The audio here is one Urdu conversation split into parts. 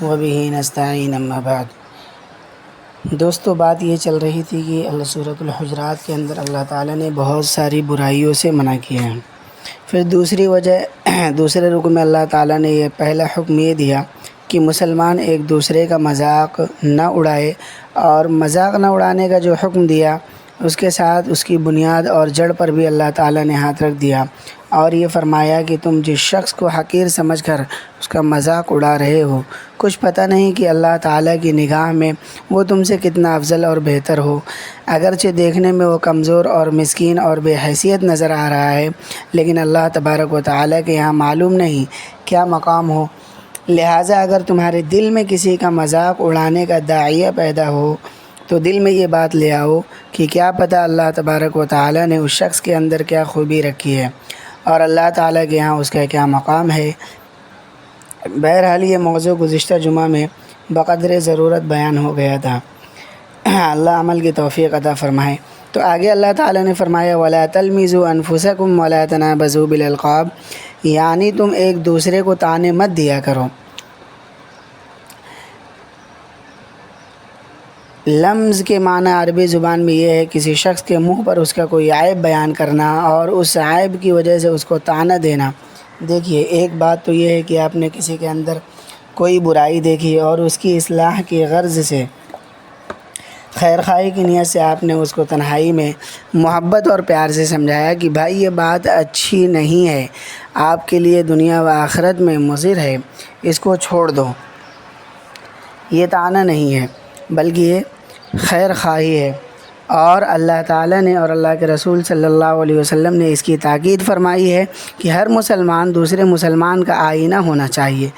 وبہ نستعین اما بعد۔ دوستو، بات یہ چل رہی تھی کہ اللہ سورۃ الحجرات کے اندر اللہ تعالیٰ نے بہت ساری برائیوں سے منع کیا ہے۔ پھر دوسرے رکن میں اللہ تعالیٰ نے یہ پہلا حکم یہ دیا کہ مسلمان ایک دوسرے کا مذاق نہ اڑائے، اور مذاق نہ اڑانے کا جو حکم دیا اس کے ساتھ اس کی بنیاد اور جڑ پر بھی اللہ تعالیٰ نے ہاتھ رکھ دیا، اور یہ فرمایا کہ تم جس شخص کو حقیر سمجھ کر اس کا مذاق اڑا رہے ہو، کچھ پتہ نہیں کہ اللہ تعالیٰ کی نگاہ میں وہ تم سے کتنا افضل اور بہتر ہو۔ اگرچہ دیکھنے میں وہ کمزور اور مسکین اور بے حیثیت نظر آ رہا ہے، لیکن اللہ تبارک و تعالیٰ کے یہاں معلوم نہیں کیا مقام ہو۔ لہٰذا اگر تمہارے دل میں کسی کا مذاق اڑانے کا داعیہ پیدا ہو تو دل میں یہ بات لے آؤ کہ کیا پتہ اللہ تبارک و تعالیٰ نے اس شخص کے اندر کیا خوبی رکھی ہے، اور اللہ تعالیٰ کے یہاں اس کا کیا مقام ہے۔ بہرحال یہ موضوع گزشتہ جمعہ میں بقدر ضرورت بیان ہو گیا تھا، اللہ عمل کی توفیق عطا فرمائے۔ تو آگے اللہ تعالیٰ نے فرمایا وَلَا تَلْمِزُوا أَنفُسَكُمْ وَلَا تَنَابَزُوا بِالْأَلْقَابِ، یعنی تم ایک دوسرے کو طعنے مت دیا کرو۔ لمز کے معنی عربی زبان میں یہ ہے کسی شخص کے منہ پر اس کا کوئی عیب بیان کرنا اور اس عیب کی وجہ سے اس کو طعنہ دینا۔ دیکھیے، ایک بات تو یہ ہے کہ آپ نے کسی کے اندر کوئی برائی دیکھی اور اس کی اصلاح کی غرض سے، خیر خواہی کی نیت سے آپ نے اس کو تنہائی میں محبت اور پیار سے سمجھایا کہ بھائی یہ بات اچھی نہیں ہے، آپ کے لیے دنیا و آخرت میں مضر ہے، اس کو چھوڑ دو۔ یہ طعنہ نہیں ہے بلکہ یہ خیر خواہی ہے، اور اللہ تعالیٰ نے اور اللہ کے رسول صلی اللہ علیہ وسلم نے اس کی تاکید فرمائی ہے کہ ہر مسلمان دوسرے مسلمان کا آئینہ ہونا چاہیے۔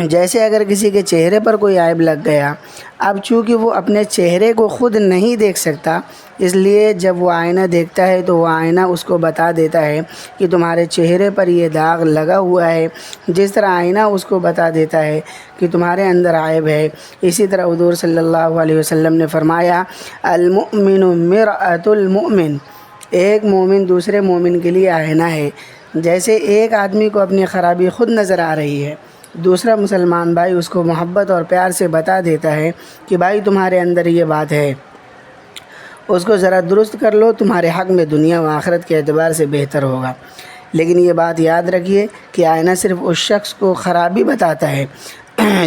جیسے اگر کسی کے چہرے پر کوئی عیب لگ گیا، اب چونکہ وہ اپنے چہرے کو خود نہیں دیکھ سکتا، اس لیے جب وہ آئینہ دیکھتا ہے تو وہ آئینہ اس کو بتا دیتا ہے کہ تمہارے چہرے پر یہ داغ لگا ہوا ہے، جس طرح آئینہ اس کو بتا دیتا ہے کہ تمہارے اندر عیب ہے۔ اسی طرح حضور صلی اللہ علیہ وسلم نے فرمایا المؤمن مرآۃ المؤمن، ایک مومن دوسرے مومن کے لیے آئینہ ہے۔ جیسے ایک آدمی کو اپنی خرابی خود نظر آ رہی ہے، دوسرا مسلمان بھائی اس کو محبت اور پیار سے بتا دیتا ہے کہ بھائی تمہارے اندر یہ بات ہے، اس کو ذرا درست کر لو، تمہارے حق میں دنیا و آخرت کے اعتبار سے بہتر ہوگا۔ لیکن یہ بات یاد رکھیے کہ آئینہ صرف اس شخص کو خرابی بتاتا ہے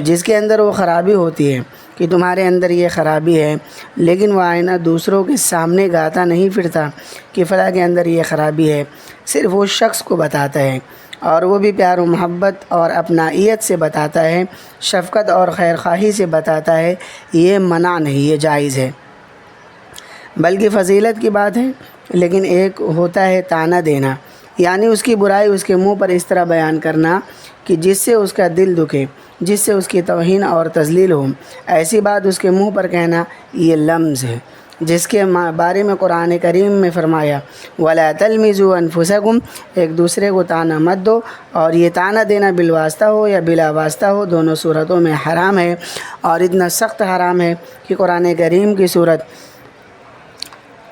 جس کے اندر وہ خرابی ہوتی ہے کہ تمہارے اندر یہ خرابی ہے، لیکن وہ آئینہ دوسروں کے سامنے گاتا نہیں پھرتا کہ فلاں کے اندر یہ خرابی ہے، صرف اس شخص کو بتاتا ہے، اور وہ بھی پیار و محبت اور اپنائیت سے بتاتا ہے، شفقت اور خیر خواہی سے بتاتا ہے۔ یہ منع نہیں، یہ جائز ہے، بلکہ فضیلت کی بات ہے۔ لیکن ایک ہوتا ہے طعنہ دینا، یعنی اس کی برائی اس کے منہ پر اس طرح بیان کرنا کہ جس سے اس کا دل دکھے، جس سے اس کی توہین اور تذلیل ہو۔ ایسی بات اس کے منہ پر کہنا یہ لمز ہے، جس کے بارے میں قرآن کریم میں فرمایا وَلَا تَلْمِزُوا أَنفُسَكُمْ، ایک دوسرے کو طعنہ مت دو، اور یہ طعنہ دینا بالواسطہ ہو یا بلا واسطہ ہو، دونوں صورتوں میں حرام ہے، اور اتنا سخت حرام ہے کہ قرآن کریم کی صورت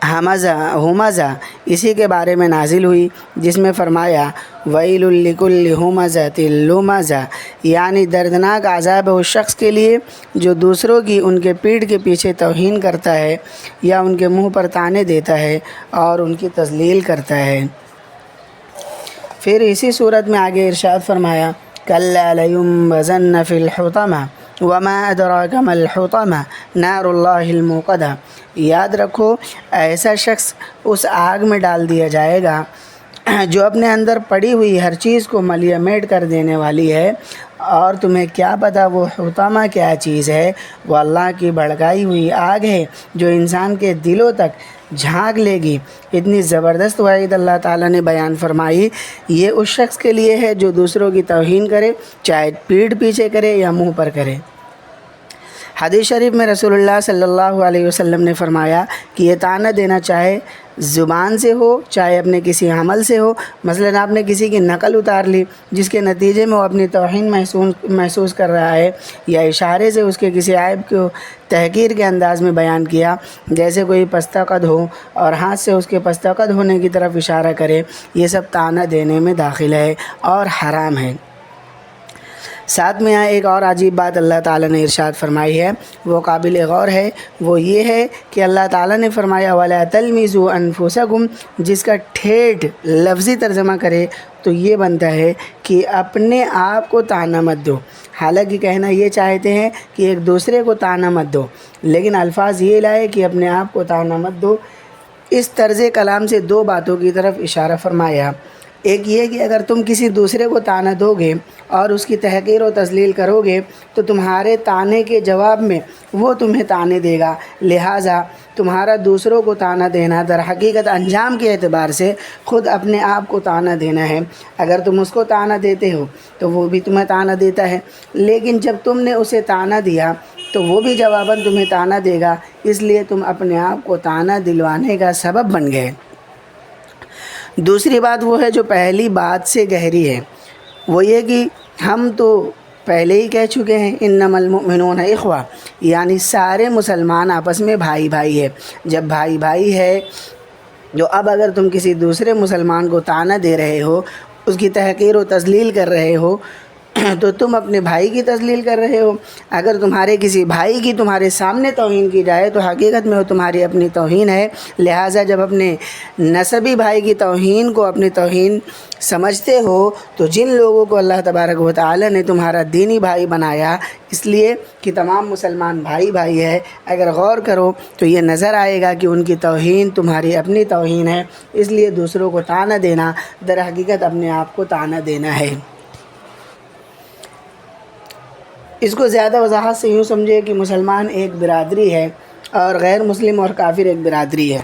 ہمزہ اسی کے بارے میں نازل ہوئی، جس میں فرمایا وَيْلٌ لِكُلِّ ہُمَزَةٍ لُمَزَةٍ، یعنی دردناک عذاب ہے اس شخص کے لیے جو دوسروں کی ان کے پیٹھ کے پیچھے توہین کرتا ہے یا ان کے منہ پر طعنے دیتا ہے اور ان کی تذلیل کرتا ہے۔ پھر اسی صورت میں آگے ارشاد فرمایا كَلَّا لَيُنبَذَنَّ فِي الْحُطَمَةِ وَمَا أَدْرَاكَ مَا الْحُطَمَةُ نَارُ اللَّهِ الْمُوقَدَةُ، یاد رکھو ایسا شخص اس آگ میں ڈال دیا جائے گا جو اپنے اندر پڑی ہوئی ہر چیز کو ملیح میٹ کر دینے والی ہے، اور تمہیں کیا پتہ وہ حطامہ کیا چیز ہے؟ وہ اللہ کی بھڑکائی ہوئی آگ ہے جو انسان کے دلوں تک جھانک لے گی۔ اتنی زبردست وعید اللہ تعالیٰ نے بیان فرمائی، یہ اس شخص کے لیے ہے جو دوسروں کی توہین کرے، چاہے پیٹھ پیچھے کرے یا منہ پر کرے۔ حدیث شریف میں رسول اللہ صلی اللہ علیہ وسلم نے فرمایا کہ یہ طعنہ دینا چاہے زبان سے ہو چاہے اپنے کسی عمل سے ہو، مثلاً آپ نے کسی کی نقل اتار لی جس کے نتیجے میں وہ اپنی توہین محسوس کر رہا ہے، یا اشارے سے اس کے کسی عیب کو تحقیر کے انداز میں بیان کیا، جیسے کوئی پستہ قد ہو اور ہاتھ سے اس کے پستہ قد ہونے کی طرف اشارہ کرے، یہ سب طعنہ دینے میں داخل ہے اور حرام ہے۔ ساتھ میں یہاں ایک اور عجیب بات اللہ تعالیٰ نے ارشاد فرمائی ہے، وہ قابل غور ہے، وہ یہ ہے کہ اللہ تعالیٰ نے فرمایا وَلَا تَلْمِزُوا أَنفُسَكُمْ، جس کا ٹھیٹھ لفظی ترجمہ کرے تو یہ بنتا ہے کہ اپنے آپ کو طعنہ مت دو۔ حالانکہ کہنا یہ چاہتے ہیں کہ ایک دوسرے کو طعنہ مت دو، لیکن الفاظ یہ لائے کہ اپنے آپ کو طعنہ مت دو۔ اس طرز کلام سے دو باتوں کی طرف اشارہ فرمایا، ایک یہ کہ اگر تم کسی دوسرے کو طعنہ دو گے اور اس کی تحقیر و تذلیل کرو گے تو تمہارے طعنے کے جواب میں وہ تمہیں طعنے دے گا، لہٰذا تمہارا دوسروں کو طعنہ دینا در حقیقت انجام کے اعتبار سے خود اپنے آپ کو طعنہ دینا ہے۔ اگر تم اس کو طعنہ دیتے ہو تو وہ بھی تمہیں طعنہ دیتا ہے، لیکن جب تم نے اسے طعنہ دیا تو وہ بھی جواباً تمہیں طعنہ دے گا، اس لیے تم اپنے آپ کو طعنہ دلوانے کا سبب بن گئے۔ دوسری بات وہ ہے جو پہلی بات سے گہری ہے، وہ یہ کہ ہم تو پہلے ہی کہہ چکے ہیں انما المؤمنون اخوہ، یعنی سارے مسلمان آپس میں بھائی بھائی ہے۔ جب بھائی بھائی ہے جو اب اگر تم کسی دوسرے مسلمان کو طعنہ دے رہے ہو، اس کی تحقیر و تذلیل کر رہے ہو، تو تم اپنے بھائی کی تذلیل کر رہے ہو۔ اگر تمہارے کسی بھائی کی تمہارے سامنے توہین کی جائے تو حقیقت میں وہ تمہاری اپنی توہین ہے، لہٰذا جب اپنے نسبی بھائی کی توہین کو اپنی توہین سمجھتے ہو تو جن لوگوں کو اللہ تبارک و تعالی نے تمہارا دینی بھائی بنایا اس لیے کہ تمام مسلمان بھائی بھائی ہے، اگر غور کرو تو یہ نظر آئے گا کہ ان کی توہین تمہاری اپنی توہین ہے، اس لیے دوسروں کو طعنہ دینا در حقیقت اپنے آپ کو طعنہ دینا ہے۔ اس کو زیادہ وضاحت سے یوں سمجھے کہ مسلمان ایک برادری ہے اور غیر مسلم اور کافر ایک برادری ہے۔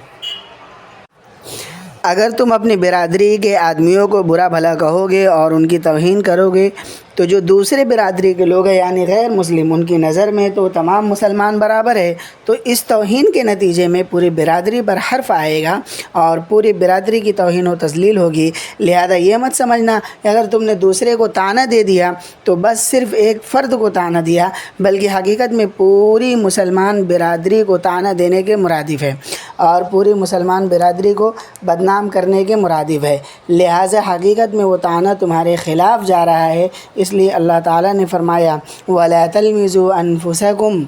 اگر تم اپنی برادری کے آدمیوں کو برا بھلا کہو گے اور ان کی توہین کرو گے تو جو دوسرے برادری کے لوگ ہیں یعنی غیر مسلم، ان کی نظر میں تو تمام مسلمان برابر ہے، تو اس توہین کے نتیجے میں پوری برادری پر حرف آئے گا اور پوری برادری کی توہین و تذلیل ہوگی۔ لہذا یہ مت سمجھنا کہ اگر تم نے دوسرے کو طعنہ دے دیا تو بس صرف ایک فرد کو طعنہ دیا، بلکہ حقیقت میں پوری مسلمان برادری کو طعنہ دینے کے مرادف ہے اور پوری مسلمان برادری کو بدنام کرنے کے مرادف ہے۔ لہذا حقیقت میں وہ طعنہ تمہارے خلاف جا رہا ہے، اس لیے اللہ تعالیٰ نے فرمایا وَلَا تَلْمِزُوا أَنفُسَكُمْ،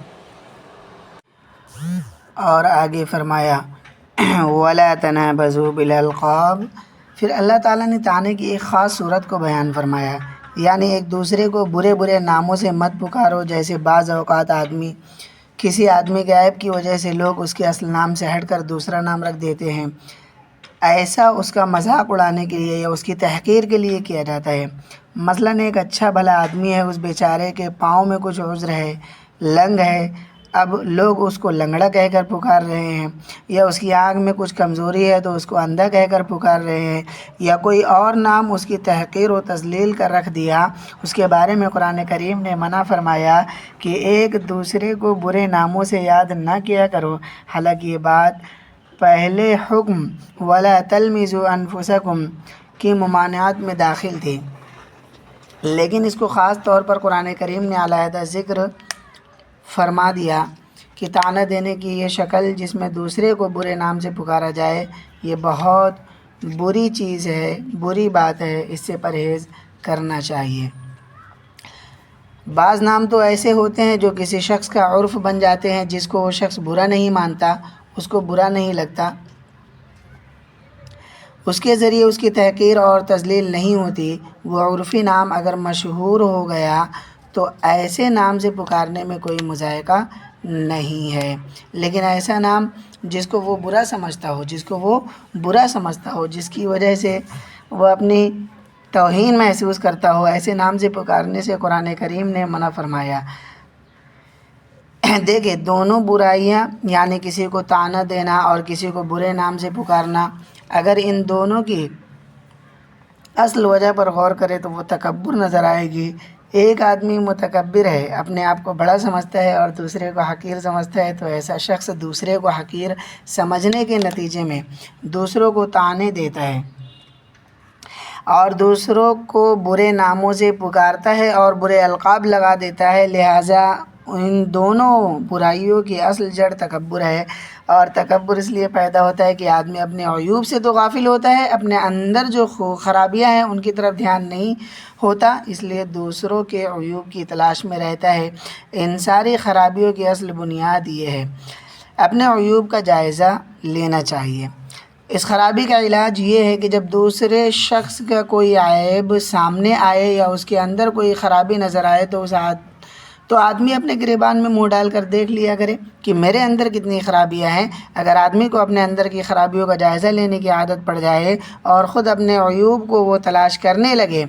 اور آگے فرمایا وَلَا تَنَابَزُوا بِالْأَلْقَابِ۔ پھر اللہ تعالیٰ نے طعنے کی ایک خاص صورت کو بیان فرمایا، یعنی ایک دوسرے کو برے برے ناموں سے مت پکارو، جیسے بعض اوقات کسی آدمی کے عیب کی وجہ سے لوگ اس کے اصل نام سے ہٹ کر دوسرا نام رکھ دیتے ہیں، ایسا اس کا مذاق اڑانے کے لیے یا اس کی تحقیر کے لیے کیا جاتا ہے۔ مثلاً ایک اچھا بھلا آدمی ہے، اس بیچارے کے پاؤں میں کچھ عذر ہے، لنگ ہے، اب لوگ اس کو لنگڑا کہہ کر پکار رہے ہیں، یا اس کی آنکھ میں کچھ کمزوری ہے تو اس کو اندھا کہہ کر پکار رہے ہیں، یا کوئی اور نام اس کی تحقیر و تذلیل کر رکھ دیا۔ اس کے بارے میں قرآن کریم نے منع فرمایا کہ ایک دوسرے کو برے ناموں سے یاد نہ کیا کرو، حالانکہ یہ بات پہلے حکم وَلَا تَلْمِزُوا أَنفُسَكُمْ کی ممانعات میں داخل تھی، لیکن اس کو خاص طور پر قرآن کریم نے علیحدہ ذکر فرما دیا کہ طعنہ دینے کی یہ شکل جس میں دوسرے کو برے نام سے پکارا جائے یہ بہت بری چیز ہے، بری بات ہے، اس سے پرہیز کرنا چاہیے۔ بعض نام تو ایسے ہوتے ہیں جو کسی شخص کا عرف بن جاتے ہیں، جس کو وہ شخص برا نہیں مانتا، اس کو برا نہیں لگتا، اس کے ذریعے اس کی تحقیر اور تذلیل نہیں ہوتی، وہ عرفی نام اگر مشہور ہو گیا تو ایسے نام سے پکارنے میں کوئی مذائقہ نہیں ہے، لیکن ایسا نام جس کو وہ برا سمجھتا ہو، جس کی وجہ سے وہ اپنی توہین محسوس کرتا ہو، ایسے نام سے پکارنے سے قرآن کریم نے منع فرمایا۔ دیکھیں، دونوں برائیاں یعنی کسی کو طعنہ دینا اور کسی کو برے نام سے پکارنا، اگر ان دونوں کی اصل وجہ پر غور کرے تو وہ تکبر نظر آئے گی۔ ایک آدمی متکبر ہے، اپنے آپ کو بڑا سمجھتا ہے اور دوسرے کو حقیر سمجھتا ہے، تو ایسا شخص دوسرے کو حقیر سمجھنے کے نتیجے میں دوسروں کو طعنے دیتا ہے اور دوسروں کو برے ناموں سے پکارتا ہے اور برے القاب لگا دیتا ہے۔ لہٰذا ان دونوں برائیوں کی اصل جڑ تکبر ہے اور تکبر اس لیے پیدا ہوتا ہے کہ آدمی اپنے عیوب سے تو غافل ہوتا ہے، اپنے اندر جو خرابیاں ہیں ان کی طرف دھیان نہیں ہوتا، اس لیے دوسروں کے عیوب کی تلاش میں رہتا ہے۔ ان ساری خرابیوں کی اصل بنیاد یہ ہے، اپنے عیوب کا جائزہ لینا چاہیے۔ اس خرابی کا علاج یہ ہے کہ جب دوسرے شخص کا کوئی عیب سامنے آئے یا اس کے اندر کوئی خرابی نظر آئے تو آدمی اپنے گریبان میں منہ ڈال کر دیکھ لیا کرے کہ میرے اندر کتنی خرابیاں ہیں۔ اگر آدمی کو اپنے اندر کی خرابیوں کا جائزہ لینے کی عادت پڑ جائے اور خود اپنے عیوب کو وہ تلاش کرنے لگے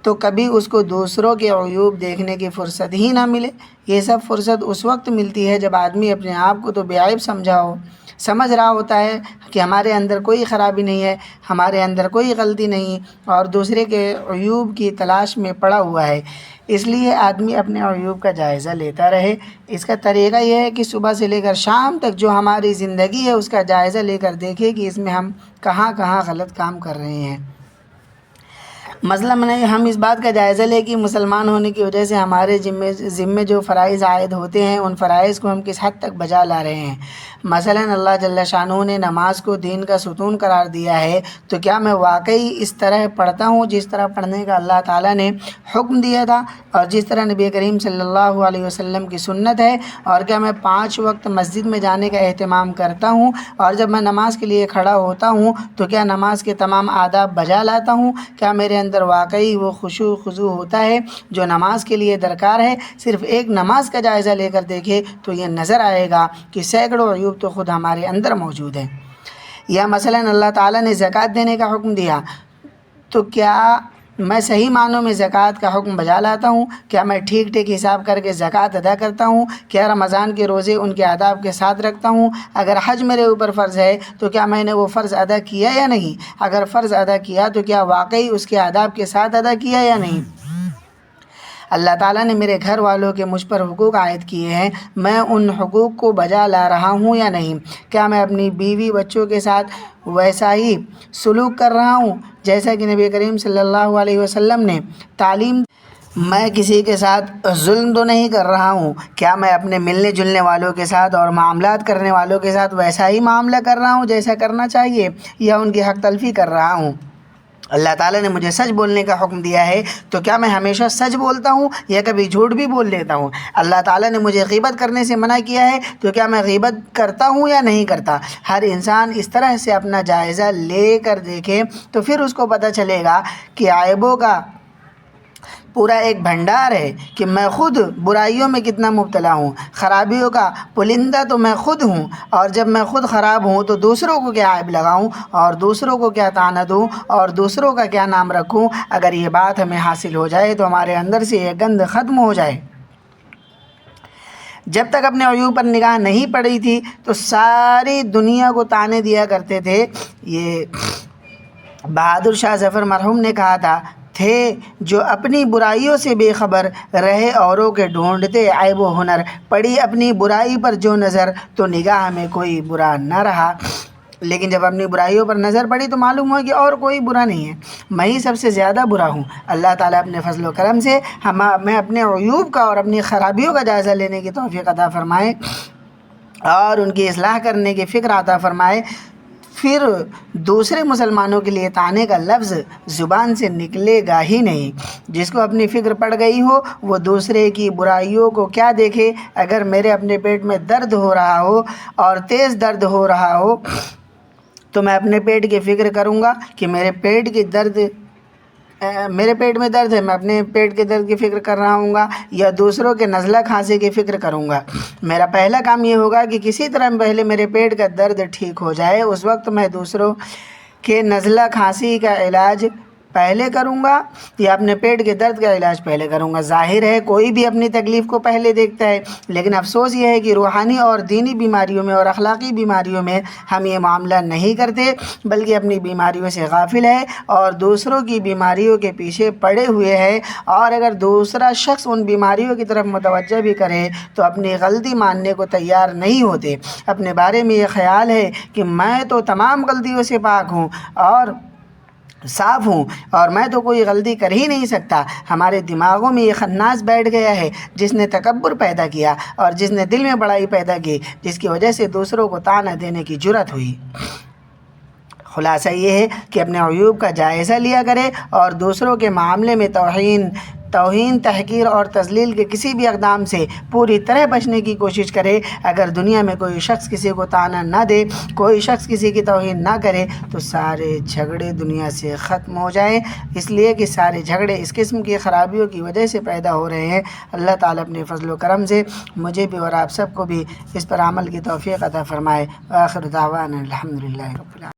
تو کبھی اس کو دوسروں کے عیوب دیکھنے کی فرصت ہی نہ ملے۔ یہ سب فرصت اس وقت ملتی ہے جب آدمی اپنے آپ کو تو بے عیب سمجھ رہا ہوتا ہے کہ ہمارے اندر کوئی خرابی نہیں ہے، ہمارے اندر کوئی غلطی نہیں، اور دوسرے کے عیوب کی تلاش میں پڑا ہوا ہے۔ اس لیے آدمی اپنے عیوب کا جائزہ لیتا رہے۔ اس کا طریقہ یہ ہے کہ صبح سے لے کر شام تک جو ہماری زندگی ہے اس کا جائزہ لے کر دیکھے کہ اس میں ہم کہاں کہاں غلط کام کر رہے ہیں۔ مثلاً ہم اس بات کا جائزہ لیں کہ مسلمان ہونے کی وجہ سے ہمارے ذمے جو فرائض عائد ہوتے ہیں ان فرائض کو ہم کس حد تک بجا لا رہے ہیں۔ مثلاً اللہ جل شانہ نے نماز کو دین کا ستون قرار دیا ہے، تو کیا میں واقعی اس طرح پڑھتا ہوں جس طرح پڑھنے کا اللہ تعالیٰ نے حکم دیا تھا اور جس طرح نبی کریم صلی اللہ علیہ وسلم کی سنت ہے؟ اور کیا میں 5 وقت مسجد میں جانے کا اہتمام کرتا ہوں؟ اور جب میں نماز کے لیے کھڑا ہوتا ہوں تو کیا نماز کے تمام آداب بجا لاتا ہوں؟ کیا میرے اندر واقعی وہ خشوع خضوع ہوتا ہے جو نماز کے لیے درکار ہے؟ صرف ایک نماز کا جائزہ لے کر دیکھے تو یہ نظر آئے گا کہ سینکڑوں عیوب تو خود ہمارے اندر موجود ہیں۔ یا مثلاً اللہ تعالیٰ نے زکوٰۃ دینے کا حکم دیا، تو کیا میں صحیح معنوں میں زکوٰۃ کا حکم بجا لاتا ہوں؟ کیا میں ٹھیک حساب کر کے زکوٰۃ ادا کرتا ہوں؟ کیا رمضان کے روزے ان کے آداب کے ساتھ رکھتا ہوں؟ اگر حج میرے اوپر فرض ہے تو کیا میں نے وہ فرض ادا کیا یا نہیں؟ اگر فرض ادا کیا تو کیا واقعی اس کے آداب کے ساتھ ادا کیا یا نہیں؟ اللہ تعالیٰ نے میرے گھر والوں کے مجھ پر حقوق عائد کیے ہیں، میں ان حقوق کو بجا لا رہا ہوں یا نہیں؟ کیا میں اپنی بیوی بچوں کے ساتھ ویسا ہی سلوک کر رہا ہوں جیسا کہ نبی کریم صلی اللہ علیہ وسلم نے تعلیم؟ میں کسی کے ساتھ ظلم تو نہیں کر رہا ہوں؟ کیا میں اپنے ملنے جلنے والوں کے ساتھ اور معاملات کرنے والوں کے ساتھ ویسا ہی معاملہ کر رہا ہوں جیسا کرنا چاہیے، یا ان کی حق تلفی کر رہا ہوں؟ اللہ تعالیٰ نے مجھے سچ بولنے کا حکم دیا ہے، تو کیا میں ہمیشہ سچ بولتا ہوں یا کبھی جھوٹ بھی بول لیتا ہوں؟ اللہ تعالیٰ نے مجھے غیبت کرنے سے منع کیا ہے، تو کیا میں غیبت کرتا ہوں یا نہیں کرتا؟ ہر انسان اس طرح سے اپنا جائزہ لے کر دیکھے تو پھر اس کو پتہ چلے گا کہ عیبوں کا پورا ایک بھنڈار ہے کہ میں خود برائیوں میں کتنا مبتلا ہوں۔ خرابیوں کا پلندہ تو میں خود ہوں، اور جب میں خود خراب ہوں تو دوسروں کو کیا عیب لگاؤں اور دوسروں کو کیا طعنہ دوں اور دوسروں کا کیا نام رکھوں؟ اگر یہ بات ہمیں حاصل ہو جائے تو ہمارے اندر سے یہ گند ختم ہو جائے۔ جب تک اپنے عیوب پر نگاہ نہیں پڑی تھی تو ساری دنیا کو طعنے دیا کرتے تھے۔ یہ بہادر شاہ ظفر مرحوم نے کہا تھے جو اپنی برائیوں سے بے خبر رہے اوروں کے ڈھونڈتے عیب و ہنر، پڑی اپنی برائی پر جو نظر تو نگاہ میں کوئی برا نہ رہا۔ لیکن جب اپنی برائیوں پر نظر پڑی تو معلوم ہوا کہ اور کوئی برا نہیں ہے، میں ہی سب سے زیادہ برا ہوں۔ اللہ تعالیٰ اپنے فضل و کرم سے ہمیں اپنے عیوب کا اور اپنی خرابیوں کا جائزہ لینے کی توفیق عطا فرمائے اور ان کی اصلاح کرنے کی فکر عطا فرمائے۔ پھر دوسرے مسلمانوں کے لیے طعنے کا لفظ زبان سے نکلے گا ہی نہیں۔ جس کو اپنی فکر پڑ گئی ہو وہ دوسرے کی برائیوں کو کیا دیکھے۔ اگر میرے اپنے پیٹ میں درد ہو رہا ہو اور تیز درد ہو رہا ہو تو میں اپنے پیٹ کی فکر کروں گا کہ میرے پیٹ میں درد ہے، میں اپنے پیٹ کے درد کی فکر کر رہا ہوں گا، یا دوسروں کے نزلہ کھانسی کی فکر کروں گا؟ میرا پہلا کام یہ ہوگا کہ کسی طرح پہلے میرے پیٹ کا درد ٹھیک ہو جائے، اس وقت میں دوسروں کے نزلہ کھانسی کا علاج پہلے کروں گا یا اپنے پیٹ کے درد کا علاج پہلے کروں گا۔ ظاہر ہے کوئی بھی اپنی تکلیف کو پہلے دیکھتا ہے، لیکن افسوس یہ ہے کہ روحانی اور دینی بیماریوں میں اور اخلاقی بیماریوں میں ہم یہ معاملہ نہیں کرتے، بلکہ اپنی بیماریوں سے غافل ہے اور دوسروں کی بیماریوں کے پیچھے پڑے ہوئے ہیں۔ اور اگر دوسرا شخص ان بیماریوں کی طرف متوجہ بھی کرے تو اپنی غلطی ماننے کو تیار نہیں ہوتے۔ اپنے بارے میں یہ خیال ہے کہ میں تو تمام غلطیوں سے پاک ہوں اور صاف ہوں اور میں تو کوئی غلطی کر ہی نہیں سکتا۔ ہمارے دماغوں میں یہ خناس بیٹھ گیا ہے جس نے تکبر پیدا کیا اور جس نے دل میں بڑائی پیدا کی، جس کی وجہ سے دوسروں کو طعنہ دینے کی جرأت ہوئی۔ خلاصہ یہ ہے کہ اپنے عیوب کا جائزہ لیا کرے اور دوسروں کے معاملے میں توہین، تحقیر اور تذلیل کے کسی بھی اقدام سے پوری طرح بچنے کی کوشش کرے۔ اگر دنیا میں کوئی شخص کسی کو طعنہ نہ دے، کوئی شخص کسی کی توہین نہ کرے تو سارے جھگڑے دنیا سے ختم ہو جائیں، اس لیے کہ سارے جھگڑے اس قسم کی خرابیوں کی وجہ سے پیدا ہو رہے ہیں۔ اللہ تعالیٰ اپنے فضل و کرم سے مجھے بھی اور آپ سب کو بھی اس پر عمل کی توفیق عطا فرمائے۔ آخر دعوانا الحمدللہ رب العالمین۔